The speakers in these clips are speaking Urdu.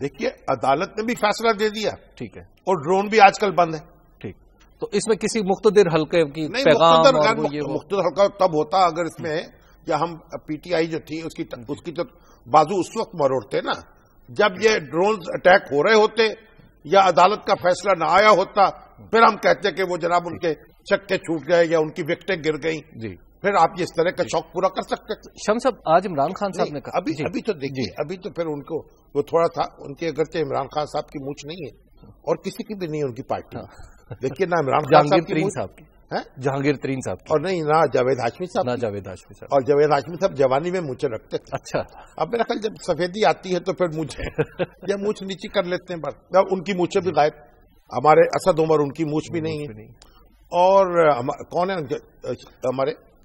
دیکھیے عدالت نے بھی فیصلہ دے دیا، ٹھیک ہے، اور ڈرون بھی آج کل بند ہے. ٹھیک. تو اس میں کسی مقتدر حلقے کی پیغام مقتدر حلقہ تب ہوتا اگر اس میں یا ہم پی ٹی آئی جو تھی اس کی تو بازو اس وقت مروڑتے نا جب یہ ڈرون اٹیک ہو رہے ہوتے یا عدالت کا فیصلہ نہ آیا ہوتا، پھر ہم کہتے کہ وہ جناب ان کے چکے چھوٹ گئے یا ان کی وکٹیں گر گئیں، پھر آپ اس طرح کا شوق پورا کر سکتے تھے. شمس صاحب آج عمران خان صاحب نے کہا ابھی تو دیکھیے ابھی تو پھر ان کو وہ تھوڑا تھا ان کے اگرچہ عمران خان صاحب کی مونچھ نہیں ہے اور کسی کی بھی نہیں ہے ان کی پارٹی. دیکھیے نہ عمران خان صاحب کی جہانگیر ترین صاحب کی اور نہیں نہ جاوید ہاشمی صاحب اور جاوید ہاشمی صاحب جوانی میں مونچھیں رکھتے تھے. اچھا اب میرا خیال جب سفیدی آتی ہے تو پھر مونچھیں یا مونچھ نیچی کر لیتے ہیں بس. ان کی مونچھیں بھی غائب، ہمارے اسد عمر ان کی مونچھ بھی نہیں ہے. اور کون ہے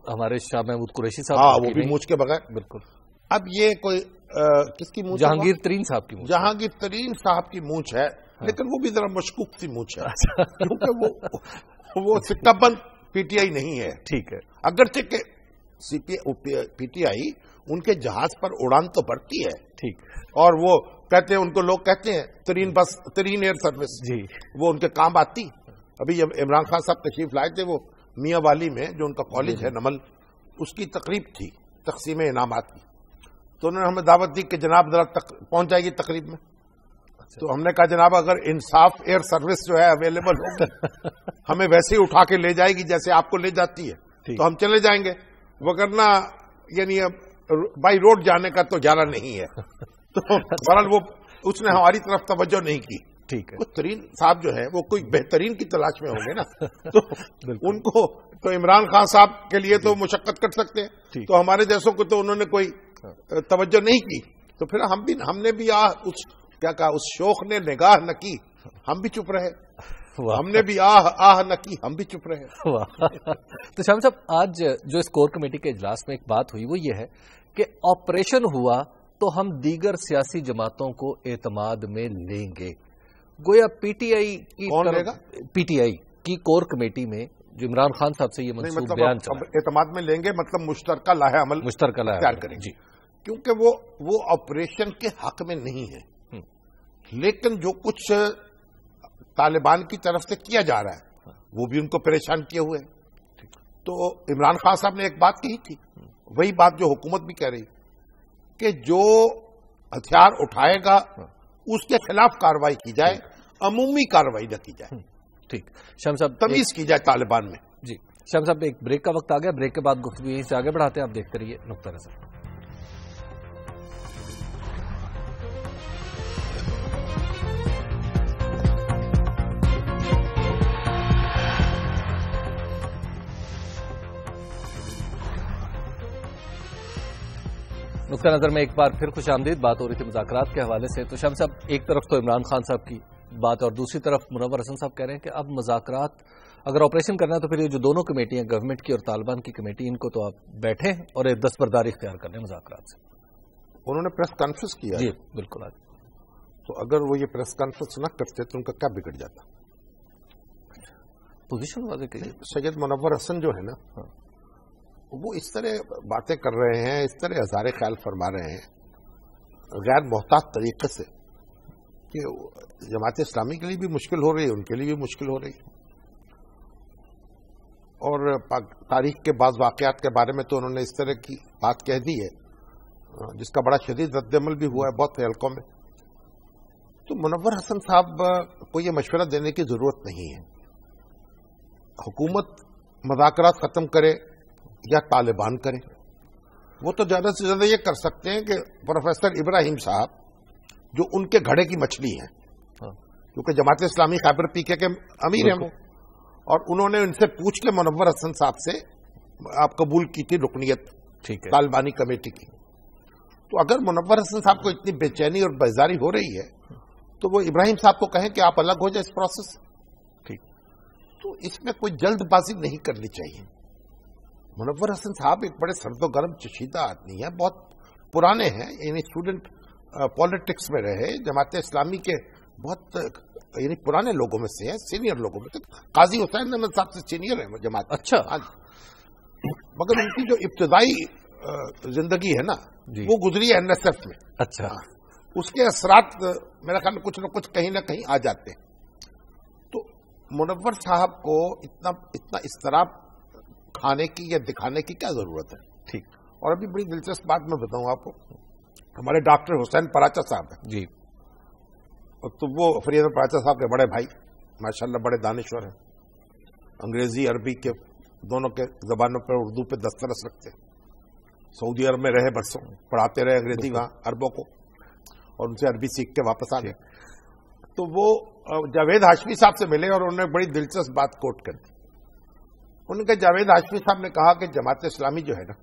ہمارے شاہ محمود قریشی صاحب؟ ہاں وہ بھی مونچھ کے بغیر. بالکل. اب یہ کوئی کس کی مونچھ؟ جہانگیر ترین صاحب کی. جہانگیر ترین صاحب کی مونچھ ہے لیکن وہ بھی ذرا مشکوک سی مونچھ ہے کیونکہ وہ سکہ بند پی ٹی آئی نہیں ہے. ٹھیک ہے. اگرچہ کہ پی ٹی آئی ان کے جہاز پر اڑان تو بڑھتی ہے. ٹھیک. اور وہ کہتے ہیں ان کو لوگ کہتے ہیں ترین ایئر سروس. جی. وہ ان کے کام آتی. ابھی عمران خان صاحب تشریف لائے تھے، وہ میاں والی میں جو ان کا کالج ہے نمل، اس کی تقریب تھی تقسیم انعامات کی، تو انہوں نے ہمیں دعوت دی کہ جناب ذرا پہنچ جائے گی تقریب میں. تو ہم نے کہا جناب اگر انصاف ایئر سروس جو ہے اویلیبل ہوگی ہمیں ویسے ہی اٹھا کے لے جائے گی جیسے آپ کو لے جاتی ہے تو ہم چلے جائیں گے، وگرنہ یعنی بائی روڈ جانے کا تو جانا نہیں ہے. تو بہرحال وہ اس نے ہماری طرف توجہ نہیں کی. ٹھیک ہے. وہ ترین صاحب جو ہے وہ کوئی بہترین کی تلاش میں ہوں گے نا تو ان کو تو عمران خان صاحب کے لیے تو مشقت کر سکتے ہیں، تو ہمارے جیسوں کو تو انہوں نے کوئی توجہ نہیں کی. تو پھر ہم نے بھی کیا کہا اس شوق نے نگاہ نہ کی، ہم بھی چپ رہے. ہم نے بھی آہ نہ کی، ہم بھی چپ رہے. تو شام صاحب آج جو اس کور کمیٹی کے اجلاس میں ایک بات ہوئی وہ یہ ہے کہ آپریشن ہوا تو ہم دیگر سیاسی جماعتوں کو اعتماد میں لیں گے. گویا پی ٹی آئی کی پی ٹی آئی کی کور کمیٹی میں جو عمران خان صاحب سے یہ منصوبہ بیان چلا اعتماد میں لیں گے، مطلب مشترکہ لاہے عمل تیار کریں گے. کیونکہ وہ آپریشن کے حق میں نہیں ہے، لیکن جو کچھ طالبان کی طرف سے کیا جا رہا ہے وہ بھی ان کو پریشان کیے ہوئے. تو عمران خان صاحب نے ایک بات کہی تھی، وہی بات جو حکومت بھی کہہ رہی کہ جو ہتھیار اٹھائے گا اس کے خلاف کارروائی کی جائے، عمومی کارروائی نہ کی جائے. ٹھیک. شام صاحب تمیز کی جائے طالبان میں. جی شام صاحب ایک بریک کا وقت آ گیا، بریک کے بعد گفتگو یہیں سے آگے بڑھاتے ہیں. آپ دیکھتے رہیے نقطہ نظر. نقطہ نظر میں ایک بار پھر خوش آمدید. بات ہو رہی تھی مذاکرات کے حوالے سے. تو شام صاحب ایک طرف تو عمران خان صاحب کی بات اور دوسری طرف منور حسن صاحب کہہ رہے ہیں کہ اب مذاکرات اگر آپریشن کرنا ہے تو پھر یہ جو دونوں کمیٹیاں گورنمنٹ کی اور طالبان کی کمیٹی ان کو تو آپ بیٹھیں اور ایک دستبرداری اختیار کر لیں مذاکرات سے. انہوں نے پریس کانفرنس کیا. جی بالکل. آج تو اگر وہ یہ پریس کانفرنس نہ کرتے تو ان کا کیا بگڑ جاتا؟ پوزیشن واضح کیجیے. سید منور حسن جو ہے نا وہ اس طرح باتیں کر رہے ہیں، اس طرح اظہار خیال فرما رہے ہیں غیر محتاط طریقے سے کہ جماعت اسلامی کے لیے بھی مشکل ہو رہی ہے، ان کے لیے بھی مشکل ہو رہی ہے. اور تاریخ کے بعض واقعات کے بارے میں تو انہوں نے اس طرح کی بات کہہ دی ہے جس کا بڑا شدید رد عمل بھی ہوا ہے بہت سے حلقوں میں. تو منور حسن صاحب کو یہ مشورہ دینے کی ضرورت نہیں ہے. حکومت مذاکرات ختم کرے یا طالبان کرے، وہ تو زیادہ سے زیادہ یہ کر سکتے ہیں کہ پروفیسر ابراہیم صاحب جو ان کے گھڑے کی مچھلی ہیں، کیونکہ جماعت اسلامی خیبر پی کے امیر ہیں وہ، اور انہوں نے ان سے پوچھ کے منور حسن صاحب سے آپ قبول کی تھی رکنیت طالبانی کمیٹی کی. تو اگر منور حسن صاحب کو اتنی بے چینی اور بیزاری ہو رہی ہے تو وہ ابراہیم صاحب کو کہیں کہ آپ الگ ہو جائے اس پروسیس. ٹھیک. تو اس میں کوئی جلد بازی نہیں کرنی چاہیے. منور حسن صاحب ایک بڑے سرد و گرم چشیدہ آدمی ہیں، بہت پرانے ہیں، یعنی اسٹوڈنٹ پالیٹکس میں رہے، جماعت اسلامی کے بہت یعنی پرانے لوگوں میں سے ہیں، سینئر لوگوں میں سے. قاضی حسین احمد صاحب سے سینئر ہیں جماعت. اچھا. مگر ان کی جو ابتدائی زندگی ہے نا وہ گزری ہے NSF میں. اچھا. اس کے اثرات میرا خیال میں کچھ نہ کچھ کہیں نہ کہیں آ جاتے ہیں. تو منور صاحب کو اتنا اضطراب کھانے کی یا دکھانے کی کیا ضرورت ہے؟ ٹھیک. اور ابھی بڑی دلچسپ بات میں بتاؤں آپ کو، ہمارے ڈاکٹر حسین پراچا صاحب ہیں جی، تو وہ فریدہ پراچا صاحب کے بڑے بھائی ماشاءاللہ بڑے دانشور ہیں، انگریزی عربی کے دونوں کے زبانوں پر اردو پہ دسترس رکھتے ہیں، سعودی عرب میں رہے برسوں، پڑھاتے رہے انگریزی وہاں عربوں کو، اور ان سے عربی سیکھ کے واپس آ گئے. تو وہ جاوید ہاشمی صاحب سے ملے اور انہوں نے بڑی دلچسپ بات کوٹ کر دی. انہوں نے کہا جاوید ہاشمی صاحب نے کہا کہ جماعت اسلامی جو ہے نا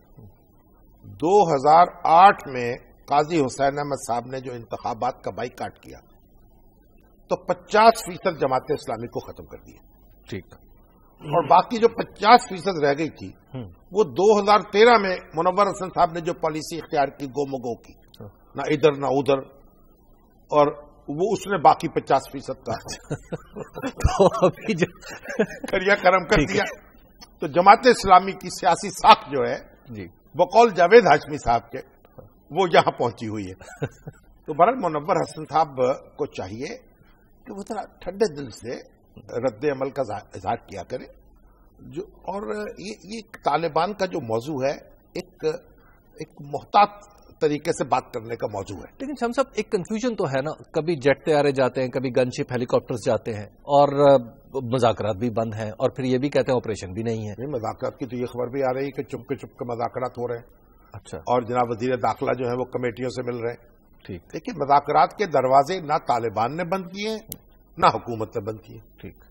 2008 میں قاضی حسین احمد صاحب نے جو انتخابات کا بائیکاٹ کیا تو 50% جماعت اسلامی کو ختم کر دیا. ٹھیک. اور باقی جو 50% رہ گئی تھی وہ 2013 میں منور حسن صاحب نے جو پالیسی اختیار کی گو مگو کی، نہ ادھر نہ ادھر، اور وہ اس نے باقی 50% کا کریا کرم کر دیا. تو جماعت اسلامی کی سیاسی ساکھ جو ہے بقول جاوید ہاشمی صاحب کے وہ یہاں پہنچی ہوئی ہے. تو بہرحال منور حسن صاحب کو چاہیے کہ وہ ذرا ٹھنڈے دل سے رد عمل کا اظہار کیا کرے. اور یہ طالبان کا جو موضوع ہے ایک محتاط طریقے سے بات کرنے کا موضوع ہے. لیکن شام صاحب ایک کنفیوژن تو ہے نا، کبھی جیٹ طیارے جاتے ہیں، کبھی گن شپ ہیلی کاپٹرز جاتے ہیں، اور مذاکرات بھی بند ہیں، اور پھر یہ بھی کہتے ہیں آپریشن بھی نہیں ہے. مذاکرات کی تو یہ خبر بھی آ رہی ہے کہ چپ کے مذاکرات ہو رہے ہیں. اچھا. اور جناب وزیر داخلہ جو ہے وہ کمیٹیوں سے مل رہے ہیں. ٹھیک. دیکھیے مذاکرات کے دروازے نہ طالبان نے بند کیے نہ حکومت نے بند کیے. ٹھیک.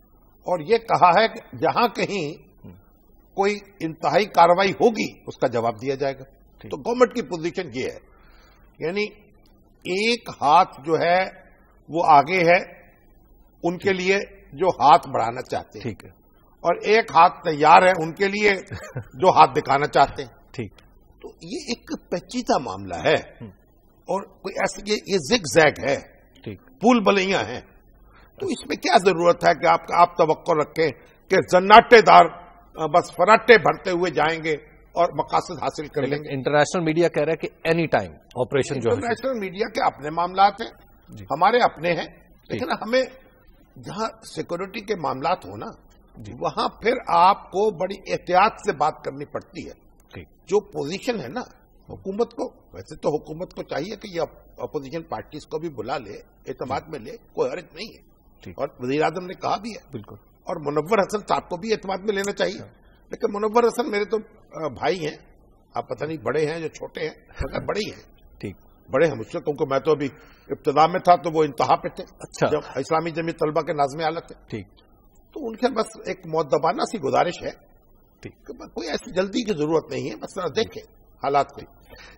اور یہ کہا ہے کہ جہاں کہیں کوئی انتہائی کارروائی ہوگی اس کا جواب دیا جائے گا. تو گورنمنٹ کی پوزیشن یہ ہے، یعنی ایک ہاتھ جو ہے وہ آگے ہے ان کے لیے جو ہاتھ بڑھانا چاہتے ہیں، ٹھیک ہے، اور ایک ہاتھ تیار ہے ان کے لیے جو ہاتھ دکھانا چاہتے ہیں. ٹھیک. تو یہ ایک پیچیدہ معاملہ ہے، اور کوئی ایسے یہ زگ زیگ ہے، ٹھیک، پھول بلیاں ہیں. تو اس میں کیا ضرورت ہے کہ آپ توقع رکھیں کہ زناٹے دار بس فراٹے بھرتے ہوئے جائیں گے اور مقاصد حاصل کر لیں گے. انٹرنیشنل میڈیا کہہ رہا ہے کہ اینی ٹائم آپریشن جو ہے. انٹرنیشنل میڈیا کے اپنے معاملات ہیں، ہمارے اپنے ہیں، لیکن ہمیں جہاں سیکورٹی کے معاملات ہو نا وہاں پھر آپ کو بڑی احتیاط سے بات کرنی پڑتی ہے. جو پوزیشن ہے نا حکومت کو، ویسے تو حکومت کو چاہیے کہ یہ اپوزیشن پارٹیز کو بھی بلا لے، اعتماد میں لے، کوئی حرج نہیں ہے. اور وزیر اعظم نے کہا بھی ہے، بالکل، اور منور حسن صاحب کو بھی اعتماد میں لینا چاہیے. لیکن منور حسن میرے تو بھائی ہیں، آپ پتہ نہیں بڑے ہیں یا چھوٹے ہیں، مگر بڑے ہی ہیں. ٹھیک، بڑے ہیں مجھ سے، کیونکہ میں تو ابھی ابتدا میں تھا تو وہ انتہا پہ تھے. اچھا. جب اسلامی جمعیت طلبہ کے ناظم اعلیٰ تھے. ٹھیک. تو ان کے بس ایک مؤدبانہ سی گزارش ہے، ٹھیک، کوئی ایسی جلدی کی ضرورت نہیں ہے، بس ذرا دیکھیں حالات کو.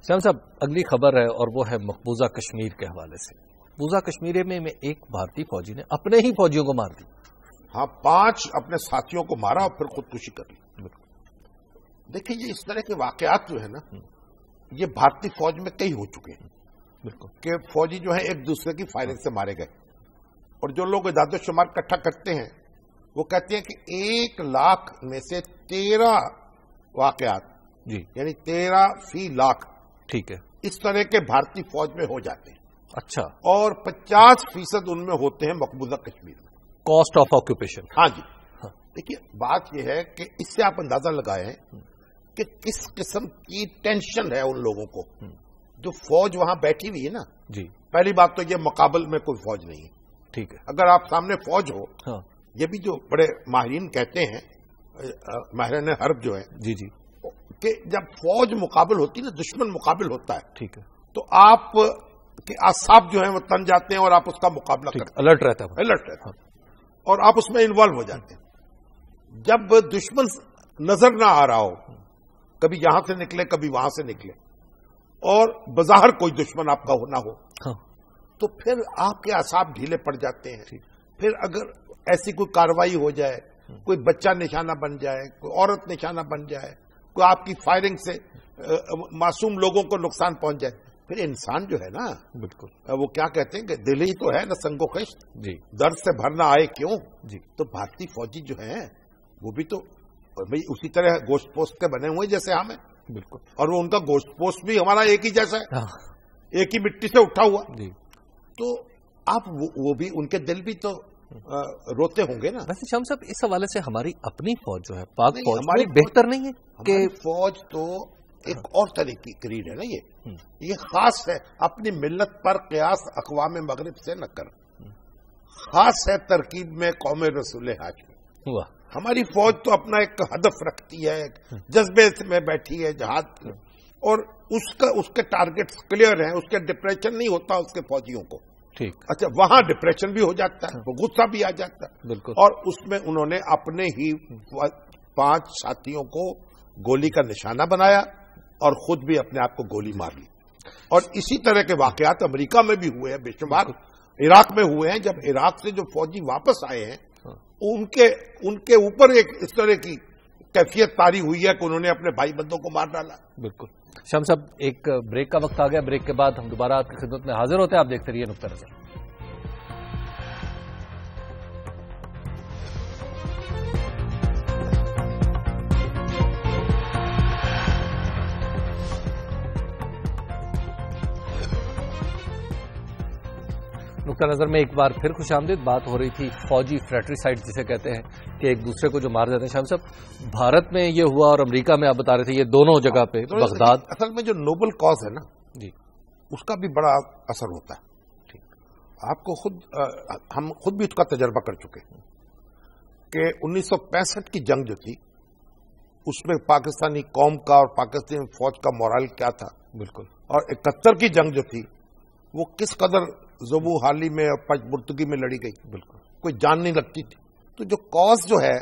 شام صاحب اگلی خبر ہے اور وہ ہے مقبوضہ کشمیر کے حوالے سے. مقبوضہ کشمیر میں ایک بھارتی فوجی نے اپنے ہی فوجیوں کو مار دی. ہاں، 5 اپنے ساتھیوں کو مارا اور پھر خودکشی کر لی. دیکھیں یہ اس طرح کے واقعات جو ہے نا یہ بھارتی فوج میں کئی ہو چکے ہیں. بالکل، کہ فوجی جو ہیں ایک دوسرے کی فائرنگ سے مارے گئے. اور جو لوگ اعداد و شمار اکٹھا کرتے ہیں وہ کہتے ہیں کہ 1 لاکھ میں سے 13 واقعات، جی، یعنی 13 فی لاکھ، ٹھیک ہے، اس طرح کے بھارتی فوج میں ہو جاتے ہیں. اچھا. اور 50% ان میں ہوتے ہیں مقبوضہ کشمیر میں. Cost of occupation. ہاں جی. دیکھیے بات یہ ہے کہ اس سے آپ اندازہ لگائیں کہ کس قسم کی ٹینشن ہے ان لوگوں کو جو فوج وہاں بیٹھی ہوئی ہے نا. جی. پہلی بات تو یہ مقابل میں کوئی فوج نہیں ہے. ٹھیک ہے. اگر آپ سامنے فوج ہو، یہ بھی جو بڑے ماہرین کہتے ہیں، ماہرین حرب جو ہے، جی جی، کہ جب فوج مقابل ہوتی ہے نا، دشمن مقابل ہوتا ہے، ٹھیک ہے، تو آپ کے اعصاب جو ہیں وہ تن جاتے ہیں اور آپ اس کا مقابلہ کرتے ہیں. الرٹ رہتا ہے، الرٹ رہتا ہے، اور آپ اس میں انوالو ہو جاتے ہیں. جب دشمن نظر نہ آ رہا ہو، کبھی یہاں سے نکلے کبھی وہاں سے نکلے، اور بظاہر کوئی دشمن آپ کا نہ ہو، تو پھر آپ کے اعصاب ڈھیلے پڑ جاتے ہیں. پھر اگر ایسی کوئی کارروائی ہو جائے، کوئی بچہ نشانہ بن جائے، کوئی عورت نشانہ بن جائے، کوئی آپ کی فائرنگ سے معصوم لوگوں کو نقصان پہنچ جائے، پھر انسان جو ہے نا، بالکل، وہ کیا کہتے ہیں کہ دل ہی تو ہے نہ سنگ و خشت، جی، درد سے بھرنا آئے کیوں. جی. تو بھارتی فوجی جو ہیں وہ بھی تو اسی طرح گوشت پوست کے بنے ہوئے جیسے ہم ہیں. بالکل. اور وہ ان کا گوشت پوست بھی ہمارا ایک ہی جیسا ہے، ایک ہی مٹی سے اٹھا ہوا. جی. تو آپ وہ بھی ان کے دل بھی تو روتے ہوں گے نا. ویسے شام صاحب اس حوالے سے ہماری اپنی فوج جو ہے پاک فوج ہماری بہتر نہیں ہے کہ فوج تو ایک اور طرح کی کریڈ ہے نا. یہ خاص ہے, اپنی ملت پر قیاس اقوام مغرب سے نہ کر, خاص ہے ترکیب میں قوم رسول ہاشمی. ہماری فوج تو اپنا ایک ہدف رکھتی ہے, جذبے میں بیٹھی ہے جہاد, اور اس کے ٹارگیٹس کلیئر ہیں, اس کے ڈپریشن نہیں ہوتا اس کے فوجیوں کو. اچھا, وہاں ڈپریشن بھی ہو جاتا ہے, وہ غصہ بھی آ جاتا ہے. بالکل. اور اس میں انہوں نے اپنے ہی 5 ساتھیوں کو گولی کا نشانہ بنایا اور خود بھی اپنے آپ کو گولی مار لی. اور اسی طرح کے واقعات امریکہ میں بھی ہوئے ہیں, بے شمار عراق میں ہوئے ہیں. جب عراق سے جو فوجی واپس آئے ہیں ان کے اوپر ایک اس طرح کی کیفیت طاری ہوئی ہے کہ انہوں نے اپنے بھائی بندوں کو مار ڈالا. بالکل. شام صاحب ایک بریک کا وقت آ گیا, بریک کے بعد ہم دوبارہ آپ کی خدمت میں حاضر ہوتے ہیں. آپ دیکھتے رہیے نقطہ نظر. نقطہ نظر میں ایک بار پھر خوش آمدید. بات ہو رہی تھی فوجی فریٹریسائڈ جسے کہتے ہیں کہ ایک دوسرے کو جو مار دیتے ہیں. شام صاحب بھارت میں یہ ہوا اور امریکہ میں آپ بتا رہے تھے یہ دونوں جگہ پہ بغداد. اصل میں جو نوبل کاز ہے نا جی, اس کا بھی بڑا اثر ہوتا ہے. آپ کو ہم خود بھی اس کا تجربہ کر چکے ہیں کہ 1965 کی جنگ جو تھی اس میں پاکستانی قوم کا اور پاکستانی فوج کا مورال کیا تھا. بالکل. اور 71 کی جنگ جو تھی وہ کس قدر زبو حالی میں اور پچمرتگی میں لڑی گئی. بالکل. کوئی جان نہیں لگتی تھی. تو جو کاز جو ہے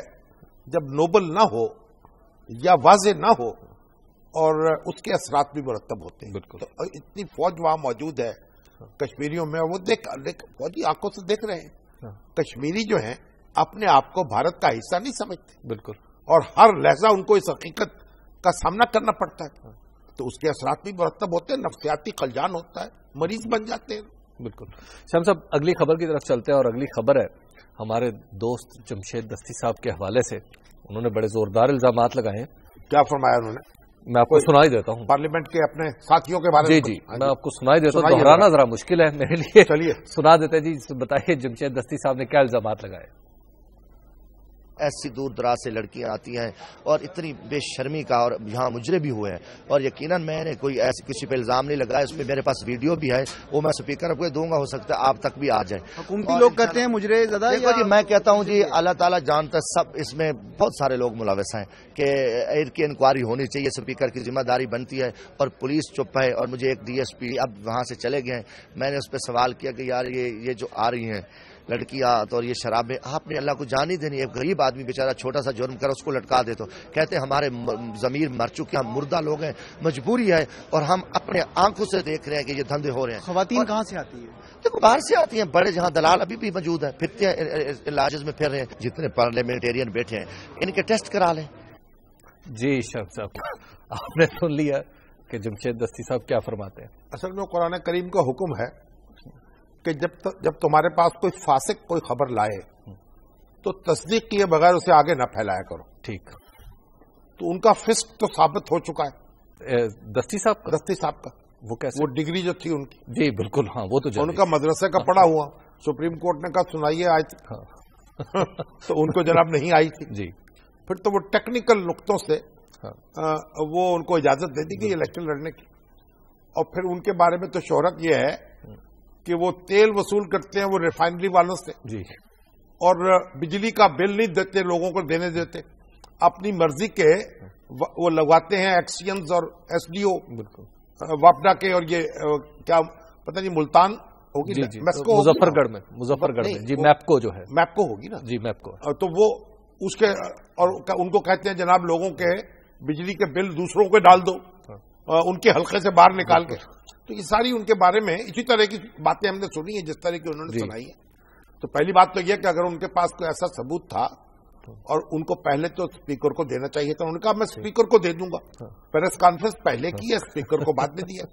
جب نوبل نہ ہو یا واضح نہ ہو اور اس کے اثرات بھی مرتب ہوتے ہیں. بالکل. تو اتنی فوج وہاں موجود ہے کشمیریوں میں, وہ فوجی آنکھوں سے دیکھ رہے ہیں. کشمیری جو ہیں اپنے آپ کو بھارت کا حصہ نہیں سمجھتے. بالکل. اور ہر لہجہ ان کو اس حقیقت کا سامنا کرنا پڑتا ہے. تو اس کے اثرات بھی مرتب ہوتے ہیں, نفسیاتی خلجان ہوتا ہے, مریض بن جاتے ہیں. بالکل. شام صاحب اگلی خبر کی طرف چلتے ہیں, اور اگلی خبر ہے ہمارے دوست جمشید دستی صاحب کے حوالے سے. انہوں نے بڑے زوردار الزامات لگائے ہیں. کیا فرمایا انہوں نے؟ میں آپ کو سنائی دیتا ہوں. پارلیمنٹ کے اپنے ساتھیوں کے بارے میں. جی میں آپ کو سنائی دیتا ہوں, دہرانا ذرا مشکل ہے میرے لیے. چلیے سنا دیتے. جی بتائیے جمشید دستی صاحب نے کیا الزامات لگائے؟ ایسی دور دراز سے لڑکیاں آتی ہیں اور اتنی بے شرمی کا, اور یہاں مجرم بھی ہوئے ہیں, اور یقیناً میں نے کوئی ایسی کسی پہ الزام نہیں لگایا. اس پہ میرے پاس ویڈیو بھی ہے, وہ میں اسپیکر کو دوں گا, ہو سکتا ہے آپ تک بھی آ جائے. حکومتی لوگ کہتے ہیں مجرے زیادہ. دیکھو جی, میں کہتا ہوں جی اللہ تعالیٰ جانتا ہے, سب اس میں بہت سارے لوگ ملوث ہیں کہ ان کی انکوائری ہونی چاہیے. اسپیکر کی ذمہ داری بنتی ہے, اور پولیس چپ ہے. اور مجھے ایک ڈی ایس پی اب وہاں سے چلے گئے ہیں, میں نے اس پہ سوال کیا کہ یار یہ جو آ رہی ہیں لڑکیاں اور یہ شرابیں, آپ نے اللہ کو جان ہی دینی. ایک غریب آدمی بیچارہ چھوٹا سا جرم کر اس کو لٹکا دے. تو کہتے ہیں ہمارے ضمیر مر چکے, ہم مردہ لوگ ہیں, مجبوری ہے, اور ہم اپنے آنکھوں سے دیکھ رہے ہیں کہ یہ دھندے ہو رہے ہیں. خواتین کہاں سے آتی ہیں؟ دیکھو باہر سے آتی ہیں, بڑے جہاں دلال ابھی بھی موجود ہیں, پھرتے ہیں لاجز میں پھر رہے ہیں. جتنے پارلیمنٹیرین بیٹھے ہیں ان کے ٹیسٹ کرا لیں. جی شاہ صاحب آپ نے سن لیا کہ جمشید دستی صاحب کیا فرماتے ہیں. اصل میں قرآن کریم کا حکم ہے کہ جب تمہارے پاس کوئی فاسق کوئی خبر لائے تو تصدیق کیے بغیر اسے آگے نہ پھیلایا کرو. ٹھیک. تو ان کا فسق تو ثابت ہو چکا ہے. دستی صاحب کا وہ کیسے؟ وہ ڈگری جو تھی ان کی. جی بالکل. ہاں وہ تو ان کا مدرسے کا پڑھا ہوا, سپریم کورٹ نے کہا سنائیے آج, تو ان کو جناب نہیں آئی تھی. جی. پھر تو وہ ٹیکنیکل نقطوں سے وہ ان کو اجازت دے دی کہ الیکشن لڑنے کی. اور پھر ان کے بارے میں تو شہرت یہ ہے کہ وہ تیل وصول کرتے ہیں وہ ریفائنری والوں سے. جی. اور بجلی کا بل نہیں دیتے, لوگوں کو دینے دیتے, اپنی مرضی کے وہ لگواتے ہیں ایکسینز اور ایس ڈی او واپڈا کے. اور یہ کیا پتہ نہیں ملتان ہوگی, مظفر گڑھ میں جی میپکو جو ہے, میپکو ہوگی نا. جی میپکو. تو وہ اس کے, اور ان کو کہتے ہیں جناب لوگوں کے بجلی کے بل دوسروں کو ڈال دو ان کے حلقے سے باہر نکال کے. تو یہ ساری ان کے بارے میں اسی طرح کی باتیں ہم نے سنی ہیں جس طرح کی انہوں نے سنائی ہیں. تو پہلی بات تو یہ کہ اگر ان کے پاس کوئی ایسا ثبوت تھا اور ان کو پہلے تو اسپیکر کو دینا چاہیے تھا. انہوں نے کہا میں اسپیکر کو دے دوں گا. پریس کانفرنس پہلے کی ہے, اسپیکر کو بعد میں دیا.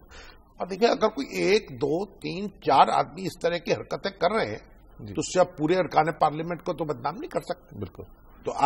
اور دیکھیں اگر کوئی 1 2 3 4 آدمی اس طرح کی حرکتیں کر رہے ہیں تو اس سے آپ پورے ارکان پارلیمنٹ کو تو بدنام نہیں کر سکتے. بالکل. تو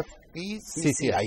FPCCI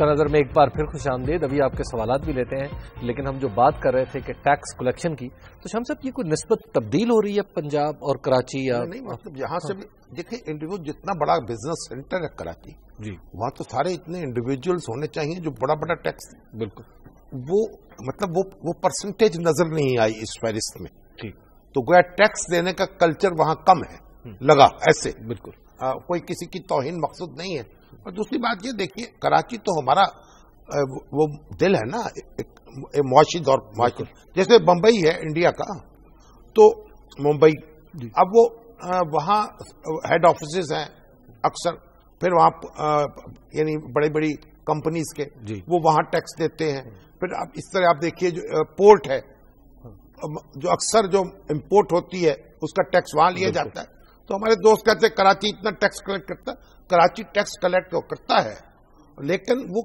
نقطہ نظر میں ایک بار پھر خوش آمدید. ابھی آپ کے سوالات بھی لیتے ہیں, لیکن ہم جو بات کر رہے تھے کہ ٹیکس کلیکشن کی, تو شام صاحب یہ کوئی نسبت تبدیل ہو رہی ہے پنجاب اور کراچی یا نہیں, مطلب یہاں سے بھی دیکھیں انڈیویجل جتنا بڑا بزنس سینٹر ہے کراچی جی وہاں تو سارے اتنے انڈیویجولس ہونے چاہیے جو بڑا بڑا ٹیکس بالکل وہ مطلب وہ پرسنٹیج نظر نہیں آئی اس فہرست میں. ٹھیک تو گویا ٹیکس دینے کا کلچر وہاں کم ہے لگا ایسے. بالکل کوئی کسی کی توہین مقصود نہیں ہے. اور دوسری بات یہ دیکھیے کراچی تو ہمارا وہ دل ہے نا معاشی دور معاشی, جیسے بمبئی ہے انڈیا کا, تو ممبئی اب وہ وہاں ہیڈ آفیسز ہیں اکثر, پھر وہاں یعنی بڑی بڑی کمپنیز کے وہ وہاں ٹیکس دیتے ہیں. پھر اب اس طرح آپ دیکھیے جو پورٹ ہے جو اکثر جو امپورٹ ہوتی ہے اس کا ٹیکس وہاں لیا جاتا ہے. تو ہمارے دوست کہتے ہیں کراچی اتنا ٹیکس کلیکٹ کرتا ہے. کراچی ٹیکس کلیکٹ کرتا ہے لیکن وہ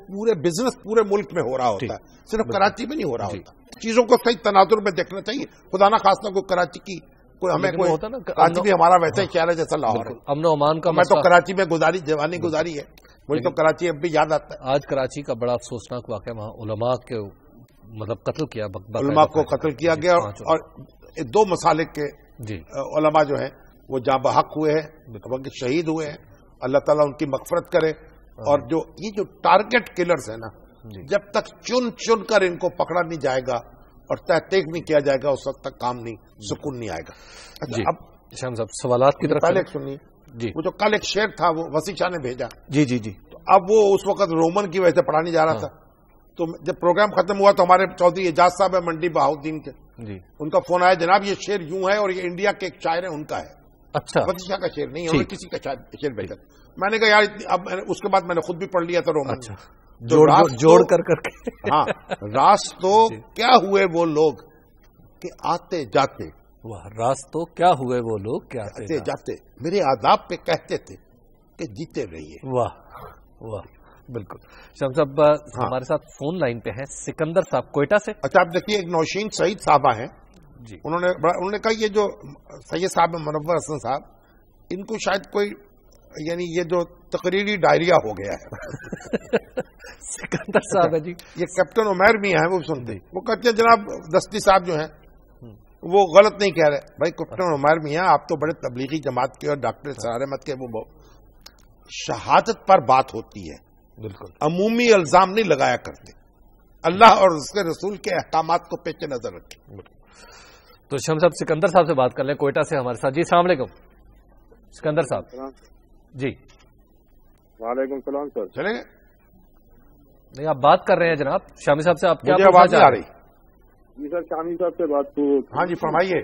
پورے بزنس پورے ملک میں ہو رہا ہوتا ہے, صرف کراچی میں نہیں ہو رہا ہوتا. چیزوں کو صحیح تناظر میں دیکھنا چاہیے. خدا نہ خاصہ کو کراچی کی کوئی ہمیں کوئی ہوتا نا, کراچی بھی ہمارا ویسا ہی شہر ہے جیسا لاہور ہے. امن و امان کا میں تو کراچی میں جوانی گزاری ہے, مجھے تو کراچی اب بھی یاد آتا ہے. آج کراچی کا بڑا افسوسناک واقعہ, وہاں علماء کے مطلب قتل کیا, علماء کو قتل کیا گیا اور 2 مسالک کے علماء جو ہیں وہ جاں بحق ہوئے ہیں, شہید ہوئے ہیں. اللہ تعالیٰ ان کی مغفرت کرے. اور یہ جو ٹارگٹ کلرز ہیں نا, جب تک چن چن کر ان کو پکڑا نہیں جائے گا اور تحقیق نہیں کیا جائے گا اس وقت تک کام نہیں, سکون نہیں آئے گا. اچھا اب شام صاحب سوالات کی طرف پہلے سنیے جی, وہ جو کل ایک شعر تھا وہ وسیع شاہ نے بھیجا. جی جی جی. تو اب وہ اس وقت رومن کی وجہ سے پڑھا نہیں جا رہا تھا. تو جب پروگرام ختم ہوا تو ہمارے چودھری اعجاز صاحب ہے منڈی بہاؤدین کے, ان کا فون آیا, جناب یہ شعر یوں ہے اور یہ انڈیا کے ایک شاعر ہے ان کا ہے. اچھا, وسیع شاہ کا شعر نہیں ہے, انہوں نے کسی کا شعر بھیجا. میں نے کہا یار اب اس کے بعد میں نے خود بھی پڑھ لیا تھا رومن. جوڑ کر کے ہاں, راز تو کیا ہوئے وہ لوگ کہ آتے جاتے, راز تو کیا ہوئے وہ لوگ کہ آتے جاتے, میرے آداب پہ کہتے تھے کہ جیتے رہیے. واہ واہ, بالکل. شام صاحب ہمارے ساتھ فون لائن پہ ہیں سکندر صاحب کوئٹہ سے. اچھا آپ دیکھیے ایک نوشین سعید صاحبہ ہیں جی, انہوں نے کہا یہ جو سید صاحب منور حسن صاحب, ان کو شاید کوئی یعنی یہ جو تقریری ڈائریا ہو گیا ہے. سکندر صاحب ہے جی, یہ کیپٹن عمیر بھی ہیں, وہ سنتے ہیں, وہ کہتے ہیں جناب دستی صاحب جو ہیں وہ غلط نہیں کہہ رہے. بھائی کیپٹن عمیر بھی ہیں, آپ تو بڑے تبلیغی جماعت کے اور ڈاکٹر سرار احمد کے, وہ شہادت پر بات ہوتی ہے, بالکل عمومی الزام نہیں لگایا کرتے. اللہ اور اس کے رسول کے احکامات کو پیش نظر رکھیں. تو شام صاحب سکندر صاحب سے بات کر لیں کوئٹہ سے ہمارے ساتھ. جی السلام علیکم سکندر صاحب. جی وعلیکم السلام سر. چلیں گے نہیں, آپ بات کر رہے ہیں جناب شامی صاحب سے, آپ کیا آواز نہیں آ رہی؟ جی سر شامی صاحب سے بات تو. ہاں جی فرمائیے.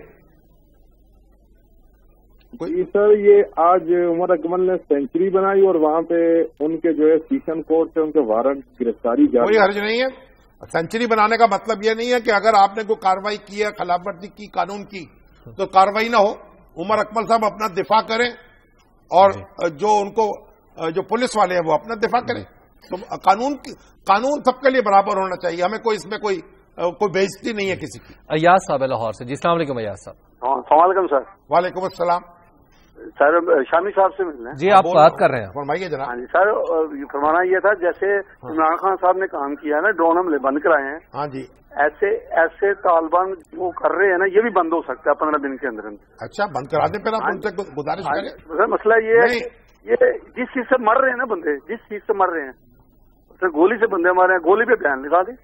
جی سر یہ آج عمر اکمل نے سینچری بنائی اور وہاں پہ ان کے جو ہے سیشن کورٹ سے ان کے وارنٹ گرفتاری جاری. کوئی حرج نہیں ہے. سینچری بنانے کا مطلب یہ نہیں ہے کہ اگر آپ نے کوئی کاروائی کی ہے خلاف ورزی کی قانون کی تو کاروائی نہ ہو. عمر اکمل صاحب اپنا دفاع کریں اور جو ان کو جو پولیس والے ہیں وہ اپنا دفاع کریں. تو قانون سب کے لیے برابر ہونا چاہیے. ہمیں کوئی اس میں کوئی بےعزتی نہیں ہے کسی کی. ایاز صاحب لاہور سے. جی السلام علیکم ایاز صاحب. السلام علیکم سر. وعلیکم السلام سر. شامی صاحب سے ملنا ہے. جی آپ بات کر رہے ہیں, فرمائیے جناب. ہاں جی سر, فرمانا یہ تھا جیسے عمران خان صاحب نے کام کیا ہے نا, ڈرون حملے بند کرائے ہیں. ہاں جی, ایسے طالبان وہ کر رہے ہیں نا, یہ بھی بند ہو سکتا ہے 15 دن کے اندر. اچھا بند کرا دیں, پھر آپ ان سے گزارش کریں. سر مسئلہ یہ ہے, یہ جس چیز سے مر رہے ہیں نا بندے, جس چیز سے مر رہے ہیں, سر گولی سے بندے مارے ہیں, گولی پہ بیان لکھا دیں.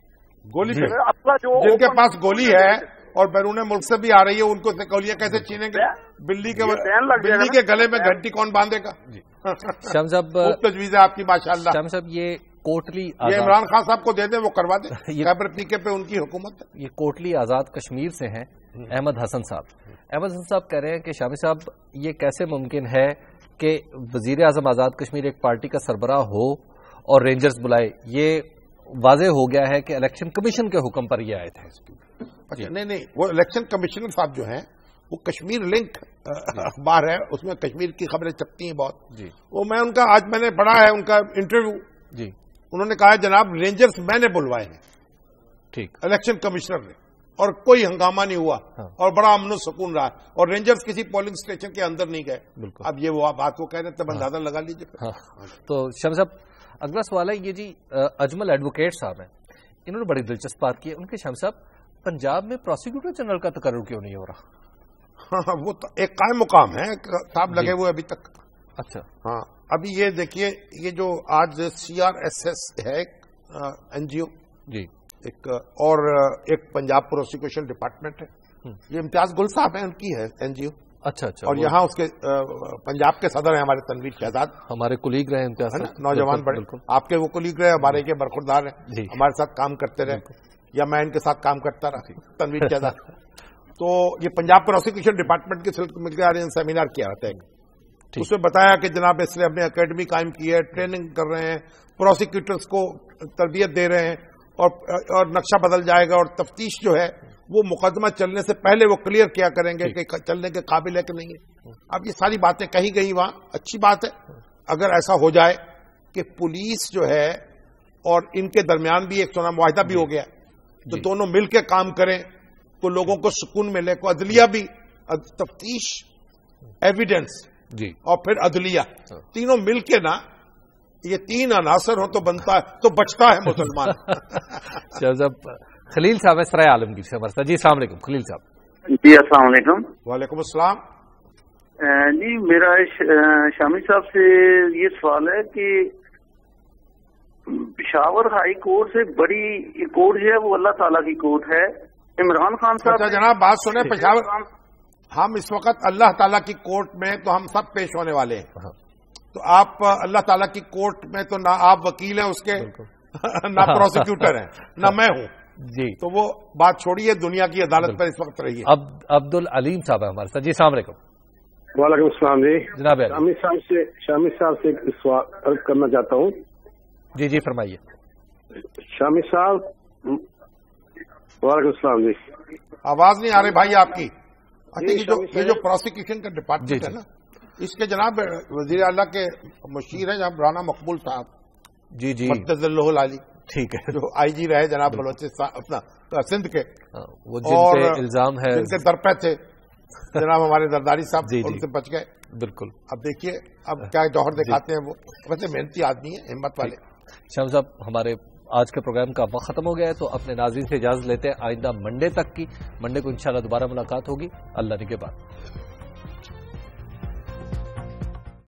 گولی پہ اپنا جو جن کے پاس گولی ہے اور بیرون ملک سے بھی آ رہی ہے, ان کو گولیاں کیسے چھینیں گے؟ بلی کے گلے میں گھنٹی کون باندھے گا؟ شام صاحب تجویز ہے آپ کی ماشاء اللہ. شام صاحب یہ کوٹلی یہ عمران خان صاحب کو دے دیں, وہ کروا دیں. خیبر پی پہ ان کی حکومت. یہ کوٹلی آزاد کشمیر سے ہیں احمد حسن صاحب. احمد حسن صاحب کہہ رہے ہیں کہ شامی صاحب یہ کیسے ممکن ہے کہ وزیر اعظم آزاد کشمیر ایک پارٹی کا سربراہ ہو اور رینجرز بلائے؟ یہ واضح ہو گیا ہے کہ الیکشن کمیشن کے حکم پر یہ آئے تھے. اچھا نہیں, وہ الیکشن کمشنر صاحب جو ہیں وہ کشمیر لنک اخبار ہے, اس میں کشمیر کی خبریں چھپتی ہیں بہت. جی وہ میں ان کا آج میں نے پڑھا ہے ان کا انٹرویو. جی انہوں نے کہا جناب رینجرز میں نے بلوائے ہیں, ٹھیک, الیکشن کمشنر نے, اور کوئی ہنگامہ نہیں ہوا اور بڑا امن و سکون رہا, اور رینجرز کسی پولنگ اسٹیشن کے اندر نہیں گئے. اب یہ وہ بات وہ کہہ رہے تھے, تب اندازہ لگا لیجیے. تو شام صاحب اگلا سوال ہے یہ جی اجمل ایڈوکیٹ صاحب ہیں، انہوں نے بڑی دلچسپ بات کی ہے، ان کے شامی صاحب پنجاب میں پروسیکیوٹر جنرل کا تقرر کیوں نہیں ہو رہا؟ ہاں وہ تو ایک قائم مقام ہے صاحب لگے ہوئے ابھی تک. اچھا ہاں ابھی یہ دیکھیے یہ جو آج CRSS ہے این جی او جی اور ایک پنجاب پروسیکیوشن ڈپارٹمنٹ ہے، یہ امتیاز گل صاحب ہیں ان کی ہے این جی او. اچھا اور یہاں اس کے پنجاب کے صدر ہیں ہمارے تنویر شہزاد، ہمارے کولیگ رہے امتیاز نوجوان بڑے، آپ کے وہ کولیگ رہے، ہمارے کے برخوردار ہیں، ہمارے ساتھ کام کرتے رہے یا میں ان کے ساتھ کام کرتا رہا تنویر شہزاد. تو یہ پنجاب پروسیکیوشن ڈپارٹمنٹ کے سلسلے مل کے سیمینار کیا ہوتا ہے، اس میں بتایا کہ جناب اس نے اپنے اکیڈمی قائم کی ہے، ٹریننگ کر رہے ہیں، پروسیکیوٹرز کو تربیت دے رہے ہیں اور نقشہ بدل جائے گا اور تفتیش جو ہے وہ مقدمہ چلنے سے پہلے وہ کلیئر کیا کریں گے کہ چلنے کے قابل ہے کہ نہیں ہے. اب یہ ساری باتیں کہی گئی وہاں، اچھی بات ہے اگر ایسا ہو جائے کہ پولیس جو ہے اور ان کے درمیان بھی ایک سونا معاہدہ بھی ہو گیا تو دونوں مل کے کام کریں تو لوگوں کو سکون ملے کو، عدلیہ بھی، تفتیش، ایویڈنس جی اور پھر عدلیہ، تینوں مل کے نا یہ تین عناصر ہو تو بنتا ہے تو بچتا ہے مسلمان. صاحب خلیل صاحب سرائے عالمگیر سے ہمارے ساتھ. جی السلام علیکم خلیل صاحب. جی السلام علیکم. وعلیکم السلام. جی میرا شامی صاحب سے یہ سوال ہے کہ پشاور ہائی کورٹ سے بڑی کورٹ جو ہے وہ اللہ تعالیٰ کی کورٹ ہے. عمران خان صاحب جناب بات سنیں، پشاور ہم اس وقت اللہ تعالیٰ کی کورٹ میں تو ہم سب پیش ہونے والے ہیں، تو آپ اللہ تعالیٰ کی کورٹ میں تو نہ آپ وکیل ہیں اس کے نہ پروسیکیوٹر ہیں نہ میں ہوں جی، تو وہ بات چھوڑیے، دنیا کی عدالت پر اس وقت رہیے. اب عبد العلیم صاحب ہے ہمارے ساتھ. جی السلام علیکم. وعلیکم السلام. جی جناب شامی صاحب سے ایک سوال عرض کرنا چاہتا ہوں. جی جی فرمائیے. شامی صاحب وعلیکم السلام. جی آواز نہیں آ رہی بھائی آپ کی. اچھا یہ جو پروسیکیوشن کا ڈپارٹمنٹ ہے نا، اس کے جناب وزیر اعلیٰ کے مشیر ہیں جناب رانا مقبول صاحب، جی جی مقدس اللہ العالی، ٹھیک ہے، جو آئی جی رہے جناب بلوچستان اپنا سندھ کے، وہ جن پہ الزام ہے، جن کے درپے تھے جناب ہمارے زرداری صاحب، ان سے بچ گئے. بالکل. اب دیکھیے اب کیا جوہر دکھاتے ہیں وہ، ویسے محنتی آدمی ہے، ہمت والے. شام صاحب ہمارے آج کے پروگرام کا وقت ختم ہو گیا ہے، تو اپنے ناظرین سے اجازت لیتے ہیں. آئندہ منڈے تک کی، منڈے کو انشاءاللہ دوبارہ ملاقات ہوگی. اللہ نگہبان.